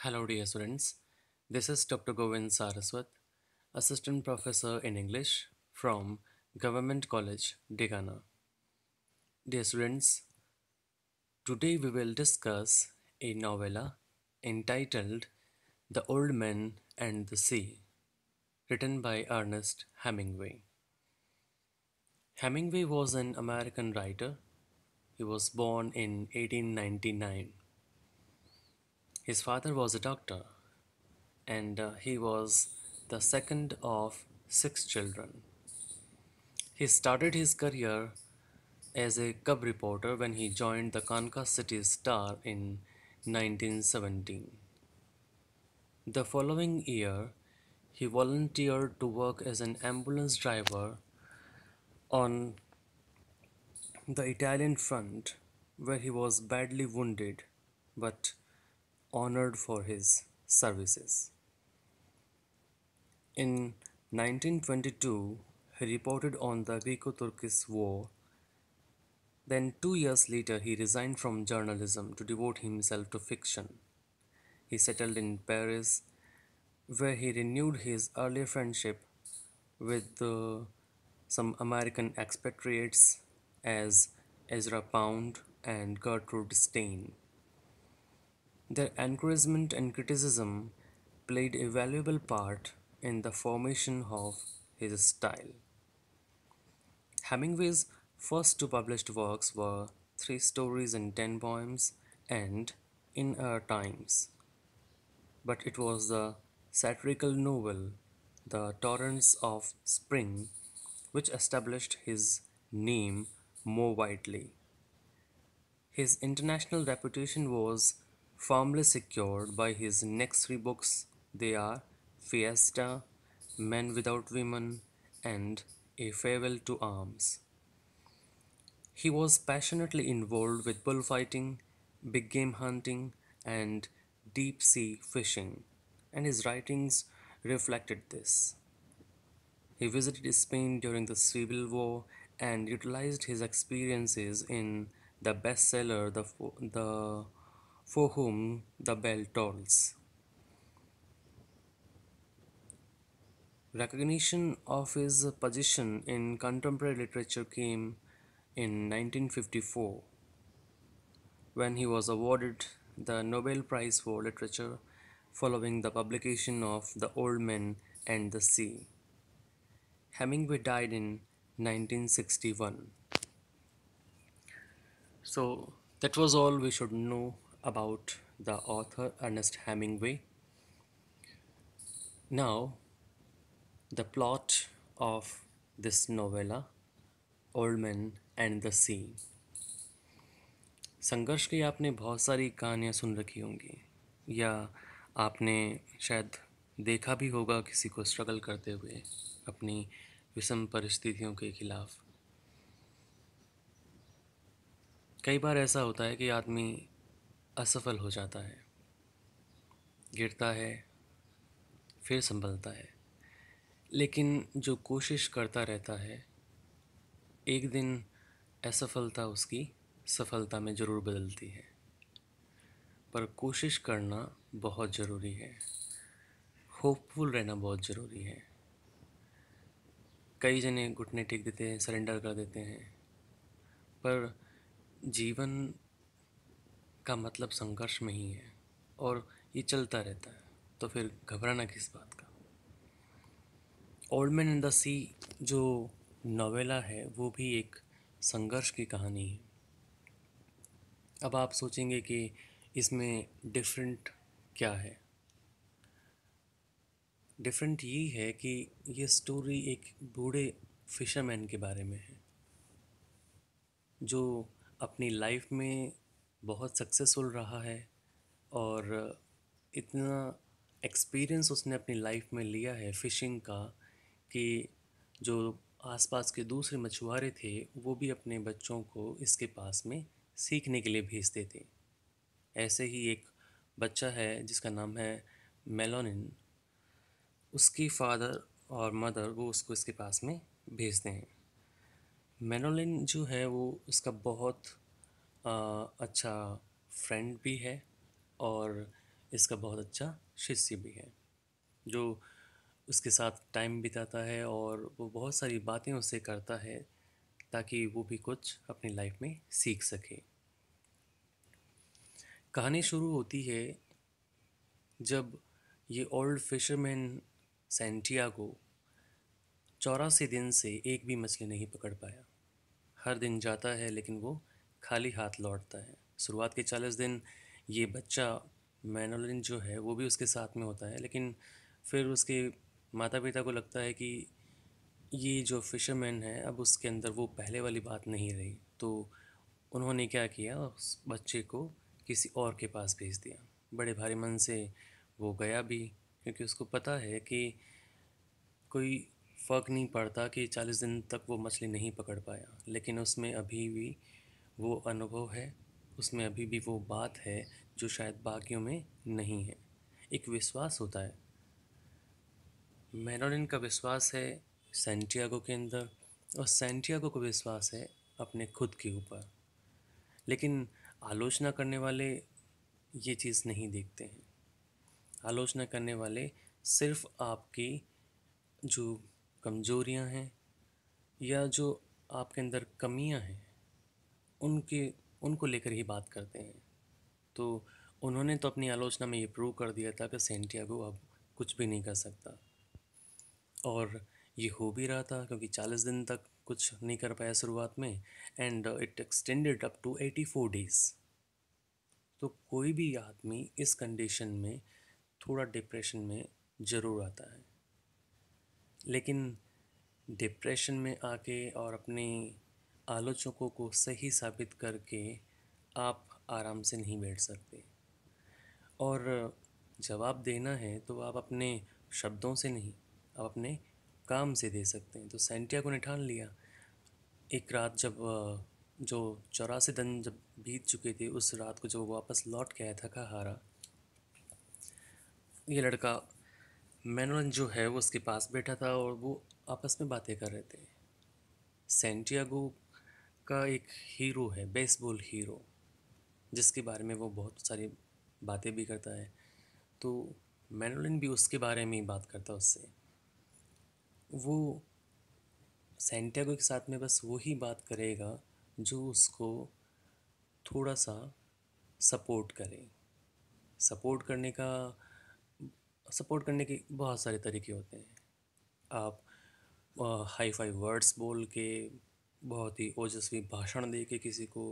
Hello, dear students. This is Dr. Govind Saraswat, Assistant Professor in English from Government College, Degana. Dear students, today we will discuss a novella entitled The Old Man and the Sea, written by Ernest Hemingway. Hemingway was an American writer. He was born in 1899. His father was a doctor, and he was the second of six children. He started his career as a cub reporter when he joined the Kansas City Star in 1917. The following year, he volunteered to work as an ambulance driver on the Italian front, where he was badly wounded but honored for his services. In 1922, he reported on the Greco-Turkish War. Then, 2 years later, he resigned from journalism to devote himself to fiction. He settled in Paris, where he renewed his earlier friendship with some American expatriates as Ezra Pound and Gertrude Stein. Their encouragement and criticism played a valuable part in the formation of his style. Hemingway's first two published works were Three Stories and Ten Poems and In Our Times, but it was the satirical novel The Torrents of Spring which established his name more widely. His international reputation was firmly secured by his next three books. They are Fiesta, Men Without Women, and A Farewell to Arms. He was passionately involved with bullfighting, big game hunting, and deep sea fishing, and his writings reflected this. He visited Spain during the Civil War and utilized his experiences in the bestseller the For Whom the Bell Tolls. Recognition of his position in contemporary literature came in 1954 when he was awarded the Nobel Prize for Literature following the publication of The Old Man and the Sea. Hemingway died in 1961. So that was all we should know about the author Ernest Hemingway. Now, the plot of this novella, Old Man and the Sea. संघर्ष की आपने बहुत सारी कहानियाँ सुन रखी होंगी या आपने शायद देखा भी होगा किसी को स्ट्रगल करते हुए अपनी विषम परिस्थितियों के खिलाफ। कई बार ऐसा होता है कि आदमी असफल हो जाता है, गिरता है, फिर संभलता है, लेकिन जो कोशिश करता रहता है एक दिन असफलता उसकी सफलता में ज़रूर बदलती है। पर कोशिश करना बहुत ज़रूरी है, होपफुल रहना बहुत ज़रूरी है। कई जने घुटने टेक देते हैं, सरेंडर कर देते हैं, पर जीवन का मतलब संघर्ष में ही है और ये चलता रहता है, तो फिर घबराना किस बात का। ओल्ड मैन इन द सी जो नोवेला है वो भी एक संघर्ष की कहानी है। अब आप सोचेंगे कि इसमें डिफरेंट क्या है। डिफरेंट ये है कि ये स्टोरी एक बूढ़े फिशरमैन के बारे में है जो अपनी लाइफ में बहुत सक्सेसफुल रहा है और इतना एक्सपीरियंस उसने अपनी लाइफ में लिया है फ़िशिंग का कि जो आसपास के दूसरे मछुआरे थे वो भी अपने बच्चों को इसके पास में सीखने के लिए भेजते थे। ऐसे ही एक बच्चा है जिसका नाम है मेलोनिन, उसकी फादर और मदर वो उसको इसके पास में भेजते हैं। मेनोलिन जो है वो उसका बहुत अच्छा फ्रेंड भी है और इसका बहुत अच्छा शिष्य भी है, जो उसके साथ टाइम बिताता है और वो बहुत सारी बातें उससे करता है ताकि वो भी कुछ अपनी लाइफ में सीख सके। कहानी शुरू होती है जब ये ओल्ड फिशरमैन सैंटियागो 84 दिन से एक भी मछली नहीं पकड़ पाया। हर दिन जाता है लेकिन वो खाली हाथ लौटता है। शुरुआत के 40 दिन ये बच्चा मैनोलिन जो है वो भी उसके साथ में होता है, लेकिन फिर उसके माता पिता को लगता है कि ये जो फिशरमैन है अब उसके अंदर वो पहले वाली बात नहीं रही, तो उन्होंने क्या किया, उस बच्चे को किसी और के पास भेज दिया। बड़े भारी मन से वो गया भी, क्योंकि उसको पता है कि कोई फ़र्क नहीं पड़ता कि 40 दिन तक वो मछली नहीं पकड़ पाया, लेकिन उसमें अभी भी वो अनुभव है, उसमें अभी भी वो बात है जो शायद बाकियों में नहीं है। एक विश्वास होता है, मैनोलिन का विश्वास है सैंटियागो के अंदर, और सैंटियागो को विश्वास है अपने खुद के ऊपर। लेकिन आलोचना करने वाले ये चीज़ नहीं देखते हैं। आलोचना करने वाले सिर्फ आपकी जो कमजोरियां हैं या जो आपके अंदर कमियां हैं उनके उनको लेकर ही बात करते हैं। तो उन्होंने तो अपनी आलोचना में ये प्रूव कर दिया था कि सेंटियागो अब कुछ भी नहीं कर सकता, और ये हो भी रहा था क्योंकि 40 दिन तक कुछ नहीं कर पाया शुरुआत में, and it extended up to 84 days. तो कोई भी आदमी इस कंडीशन में थोड़ा डिप्रेशन में ज़रूर आता है, लेकिन डिप्रेशन में आके और अपने आलोचकों को सही साबित करके आप आराम से नहीं बैठ सकते। और जवाब देना है तो आप अपने शब्दों से नहीं, आप अपने काम से दे सकते हैं। तो सैंटियागो ने ठान लिया। एक रात जब जो 84 दिन जब बीत चुके थे, उस रात को जब वो वापस लौट के आया थका हारा, ये लड़का मैनुअल जो है वो उसके पास बैठा था और वो आपस में बातें कर रहे थे। सैंटियागो का एक हीरो है, बेसबॉल हीरो, जिसके बारे में वो बहुत सारी बातें भी करता है। तो मैनुलिन भी उसके बारे में ही बात करता है उससे। वो सैंटियागो के साथ में बस वही बात करेगा जो उसको थोड़ा सा सपोर्ट करे। सपोर्ट करने का सपोर्ट करने के बहुत सारे तरीके होते हैं। आप हाई फाई वर्ड्स बोल के, बहुत ही ओजस्वी भाषण दे के किसी को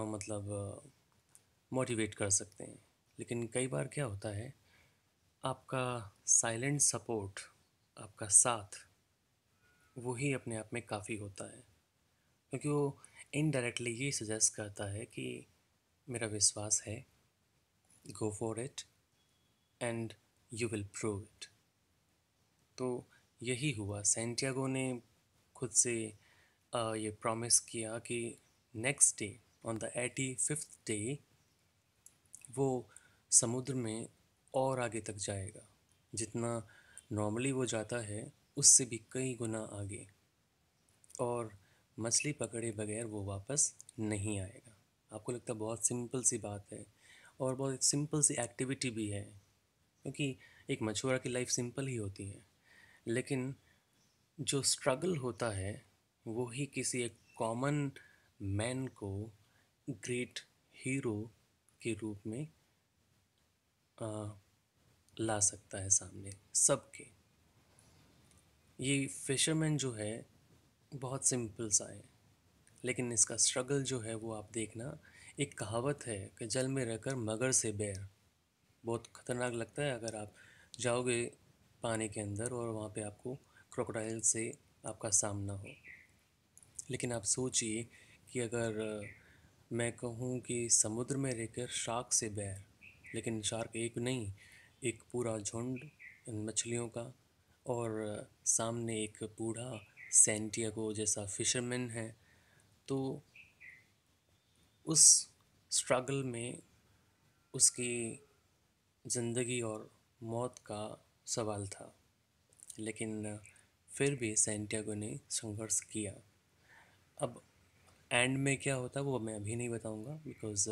मतलब मोटिवेट कर सकते हैं। लेकिन कई बार क्या होता है, आपका साइलेंट सपोर्ट, आपका साथ, वही अपने आप में काफ़ी होता है, क्योंकि वो इनडायरेक्टली ये सजेस्ट करता है कि मेरा विश्वास है, go for it and you will prove it. तो यही हुआ। सैंटियागो ने खुद से ये प्रॉमिस किया कि next day, on the 85th day, वो समुद्र में और आगे तक जाएगा, जितना नॉर्मली वो जाता है उससे भी कई गुना आगे, और मछली पकड़े बगैर वो वापस नहीं आएगा। आपको लगता है बहुत सिंपल सी बात है, और बहुत सिंपल सी एक्टिविटी भी है, क्योंकि एक मछुआरा की लाइफ सिंपल ही होती है। लेकिन जो स्ट्रगल होता है वो ही किसी एक कॉमन मैन को ग्रेट हीरो के रूप में आ, ला सकता है सामने सबके। ये फिशरमैन जो है बहुत सिंपल सा है, लेकिन इसका स्ट्रगल जो है वो आप देखना। एक कहावत है कि जल में रहकर मगर से बैर, बहुत ख़तरनाक लगता है अगर आप जाओगे पानी के अंदर और वहाँ पे आपको क्रोकोडाइल से आपका सामना हो। लेकिन आप सोचिए कि अगर मैं कहूँ कि समुद्र में रहकर शार्क से बैर, लेकिन शार्क एक नहीं, एक पूरा झुंड इन मछलियों का, और सामने एक बूढ़ा सैंटियागो जैसा फिशरमैन है, तो उस स्ट्रगल में उसकी ज़िंदगी और मौत का सवाल था। लेकिन फिर भी सैंटियागो ने संघर्ष किया। अब एंड में क्या होता है वो मैं अभी नहीं बताऊंगा, बिकॉज़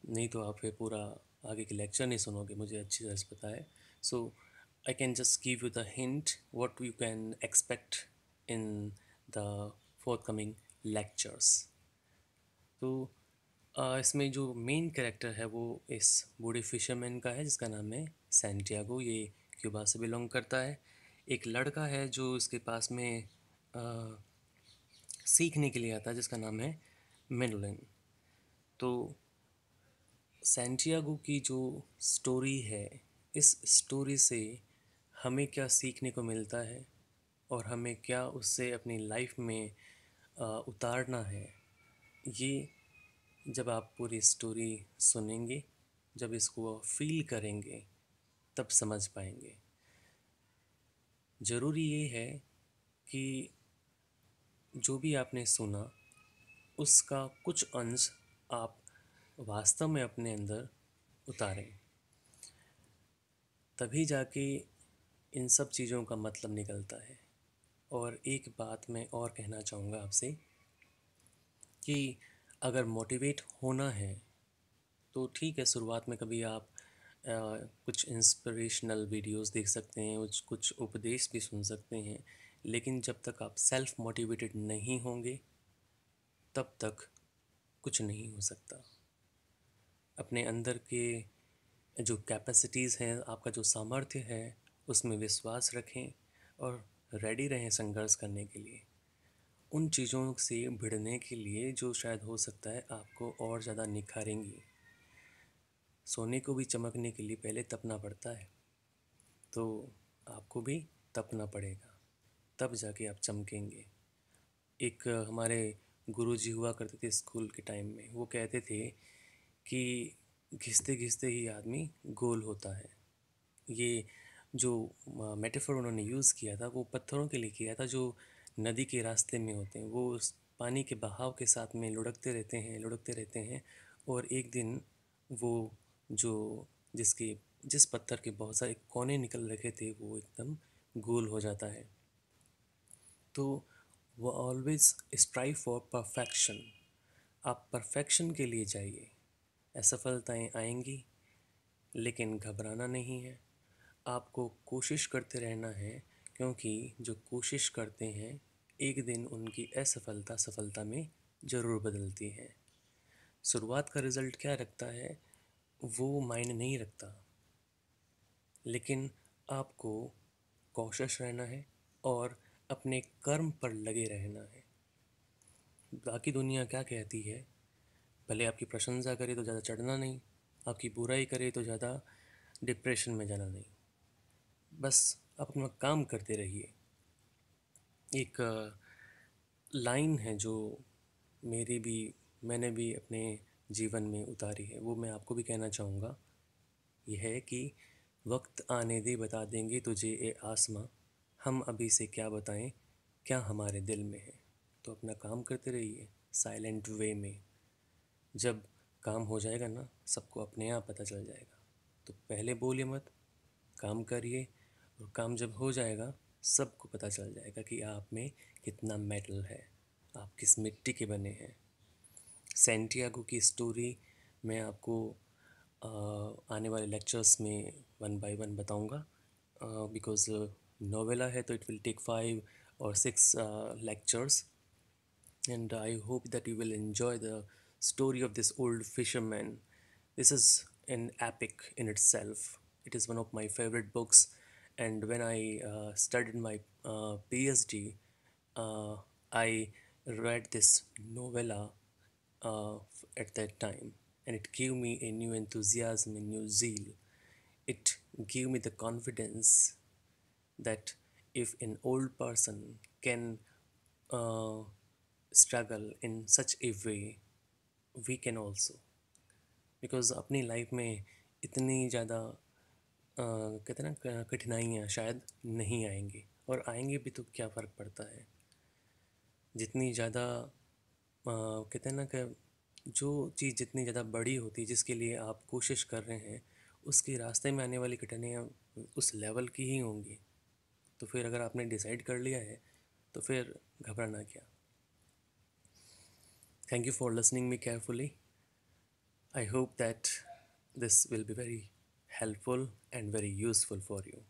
नहीं तो आप फिर पूरा आगे के लेक्चर नहीं सुनोगे, मुझे अच्छी तरह से पता है। So I can just give you the hint what you can expect in the fourth coming lectures. तो इसमें जो मेन कैरेक्टर है वो इस बूढ़े फिशरमैन का है जिसका नाम है सैंटियागो। ये क्यूबा से बिलोंग करता है। एक लड़का है जो इसके पास में सीखने के लिए आता है जिसका नाम है मेडलिन। तो सैंटियागो की जो स्टोरी है, इस स्टोरी से हमें क्या सीखने को मिलता है और हमें क्या उससे अपनी लाइफ में उतारना है, ये जब आप पूरी स्टोरी सुनेंगे, जब इसको फील करेंगे, तब समझ पाएंगे। ज़रूरी ये है कि जो भी आपने सुना उसका कुछ अंश आप वास्तव में अपने अंदर उतारें, तभी जाके इन सब चीज़ों का मतलब निकलता है। और एक बात मैं और कहना चाहूँगा आपसे कि अगर मोटिवेट होना है तो ठीक है, शुरुआत में कभी आप कुछ इंस्पिरेशनल वीडियोस देख सकते हैं, कुछ उपदेश भी सुन सकते हैं, लेकिन जब तक आप सेल्फ मोटिवेटेड नहीं होंगे तब तक कुछ नहीं हो सकता। अपने अंदर के जो कैपेसिटीज़ हैं, आपका जो सामर्थ्य है, उसमें विश्वास रखें और रेडी रहें संघर्ष करने के लिए, उन चीज़ों से भिड़ने के लिए जो शायद हो सकता है आपको और ज़्यादा निखारेंगी। सोने को भी चमकने के लिए पहले तपना पड़ता है, तो आपको भी तपना पड़ेगा, तब जाके आप चमकेंगे। एक हमारे गुरुजी हुआ करते थे स्कूल के टाइम में, वो कहते थे कि घिसते घिसते ही आदमी गोल होता है। ये जो मेटाफर उन्होंने यूज़ किया था वो पत्थरों के लिए किया था जो नदी के रास्ते में होते हैं। वो उस पानी के बहाव के साथ में लुढ़कते रहते हैं और एक दिन वो जो जिस पत्थर के बहुत सारे कोने निकल रखे थे वो एकदम गोल हो जाता है। तो वो ऑलवेज स्ट्राइव फॉर परफेक्शन। आप परफेक्शन के लिए जाइए, असफलताएं आएंगी लेकिन घबराना नहीं है, आपको कोशिश करते रहना है, क्योंकि जो कोशिश करते हैं एक दिन उनकी असफलता सफलता में ज़रूर बदलती है। शुरुआत का रिज़ल्ट क्या रखता है वो मायने नहीं रखता, लेकिन आपको कोशिश रहना है और अपने कर्म पर लगे रहना है। बाकी दुनिया क्या कहती है, भले आपकी प्रशंसा करे तो ज़्यादा चढ़ना नहीं, आपकी बुराई करे तो ज़्यादा डिप्रेशन में जाना नहीं, बस आप अपना काम करते रहिए। एक लाइन है जो मैंने भी अपने जीवन में उतारी है, वो मैं आपको भी कहना चाहूँगा। यह है कि वक्त आने दे बता देंगे तुझे ए आसमां, हम अभी से क्या बताएं क्या हमारे दिल में है। तो अपना काम करते रहिए साइलेंट वे में। जब काम हो जाएगा ना, सबको अपने आप पता चल जाएगा। तो पहले बोलिए मत, काम करिए, और काम जब हो जाएगा सबको पता चल जाएगा कि आप में कितना मेटल है, आप किस मिट्टी के बने हैं। सैंटियागो की स्टोरी मैं आपको आने वाले लेक्चर्स में वन बाय वन बताऊंगा, बिकॉज नोवेला है तो it will take 5 or 6 lectures, and I hope that you will enjoy the story of this old fisherman. This is an epic in itself. It is one of my favorite books, and when I studied my PhD, uh, I read this novella at that time, and it gave me a new enthusiasm, a new zeal. It gave me the confidence that if an old person can uh, struggle in such a way, we can also, because अपनी life में इतनी ज़्यादा कहते हैं ना कठिनाइयाँ शायद नहीं आएंगी, और आएंगी भी तो क्या फ़र्क पड़ता है। जितनी ज़्यादा कहते हैं ना कि जो चीज़ जितनी ज़्यादा बड़ी होती है जिसके लिए आप कोशिश कर रहे हैं, उसके रास्ते में आने वाली कठिनाइयाँ उस लेवल की ही होंगी। तो फिर अगर आपने डिसाइड कर लिया है तो फिर घबराना क्या। Thank you for listening me carefully. I hope that this will be very helpful and very useful for you.